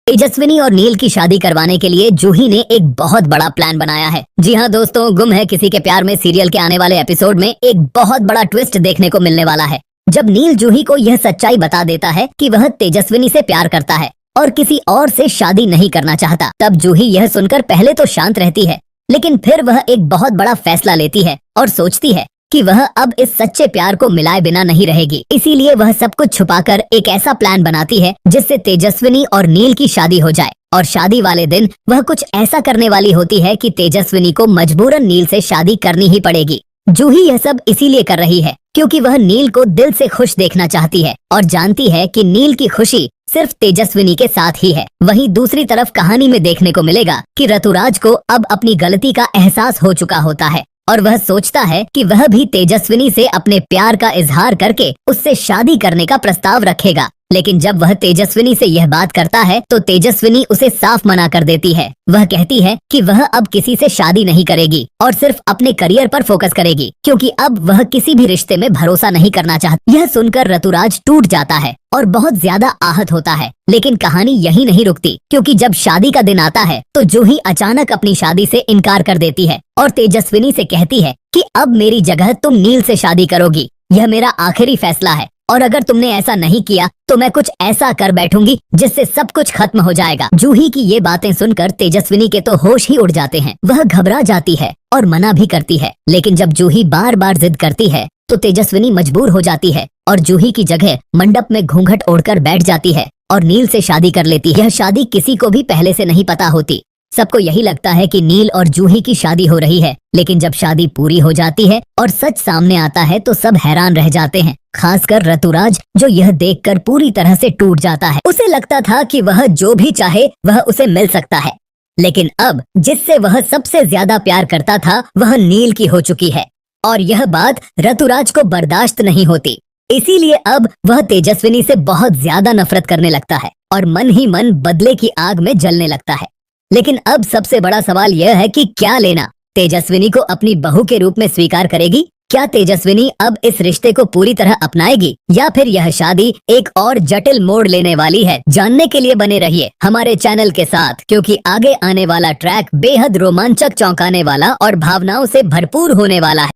तेजस्विनी और नील की शादी करवाने के लिए जूही ने एक बहुत बड़ा प्लान बनाया है। जी हाँ दोस्तों, गुम है किसी के प्यार में सीरियल के आने वाले एपिसोड में एक बहुत बड़ा ट्विस्ट देखने को मिलने वाला है। जब नील जूही को यह सच्चाई बता देता है कि वह तेजस्विनी से प्यार करता है और किसी और से शादी नहीं करना चाहता, तब जूही यह सुनकर पहले तो शांत रहती है, लेकिन फिर वह एक बहुत बड़ा फैसला लेती है और सोचती है कि वह अब इस सच्चे प्यार को मिलाए बिना नहीं रहेगी। इसीलिए वह सब कुछ छुपाकर एक ऐसा प्लान बनाती है जिससे तेजस्विनी और नील की शादी हो जाए। और शादी वाले दिन वह कुछ ऐसा करने वाली होती है कि तेजस्विनी को मजबूरन नील से शादी करनी ही पड़ेगी। जूही यह सब इसीलिए कर रही है क्योंकि वह नील को दिल से खुश देखना चाहती है और जानती है कि नील की खुशी सिर्फ तेजस्विनी के साथ ही है। वहीं दूसरी तरफ कहानी में देखने को मिलेगा कि ऋतुराज को अब अपनी गलती का एहसास हो चुका होता है और वह सोचता है कि वह भी तेजस्विनी से अपने प्यार का इजहार करके उससे शादी करने का प्रस्ताव रखेगा। लेकिन जब वह तेजस्विनी से यह बात करता है तो तेजस्विनी उसे साफ मना कर देती है। वह कहती है कि वह अब किसी से शादी नहीं करेगी और सिर्फ अपने करियर पर फोकस करेगी क्योंकि अब वह किसी भी रिश्ते में भरोसा नहीं करना चाहती। यह सुनकर ऋतुराज टूट जाता है और बहुत ज्यादा आहत होता है। लेकिन कहानी यही नहीं रुकती क्योंकि जब शादी का दिन आता है तो जूही अचानक अपनी शादी से इनकार कर देती है और तेजस्विनी से कहती है कि अब मेरी जगह तुम नील से शादी करोगी। यह मेरा आखिरी फैसला है और अगर तुमने ऐसा नहीं किया तो मैं कुछ ऐसा कर बैठूंगी जिससे सब कुछ खत्म हो जाएगा। जूही की ये बातें सुनकर तेजस्विनी के तो होश ही उड़ जाते हैं। वह घबरा जाती है और मना भी करती है, लेकिन जब जूही बार बार जिद करती है तो तेजस्विनी मजबूर हो जाती है और जूही की जगह मंडप में घूंघट ओढ़कर बैठ जाती है और नील से शादी कर लेती है। यह शादी किसी को भी पहले से नहीं पता होती। सबको यही लगता है कि नील और जूही की शादी हो रही है, लेकिन जब शादी पूरी हो जाती है और सच सामने आता है तो सब हैरान रह जाते हैं, खासकर ऋतुराज जो यह देखकर पूरी तरह से टूट जाता है। उसे लगता था कि वह जो भी चाहे वह उसे मिल सकता है, लेकिन अब जिससे वह सबसे ज्यादा प्यार करता था वह नील की हो चुकी है और यह बात ऋतुराज को बर्दाश्त नहीं होती। इसीलिए अब वह तेजस्विनी से बहुत ज्यादा नफरत करने लगता है और मन ही मन बदले की आग में जलने लगता है। लेकिन अब सबसे बड़ा सवाल यह है कि क्या लेना, तेजस्विनी को अपनी बहू के रूप में स्वीकार करेगी? क्या तेजस्विनी अब इस रिश्ते को पूरी तरह अपनाएगी या फिर यह शादी एक और जटिल मोड़ लेने वाली है? जानने के लिए बने रहिए हमारे चैनल के साथ, क्योंकि आगे आने वाला ट्रैक बेहद रोमांचक, चौंकाने वाला और भावनाओं से भरपूर होने वाला है।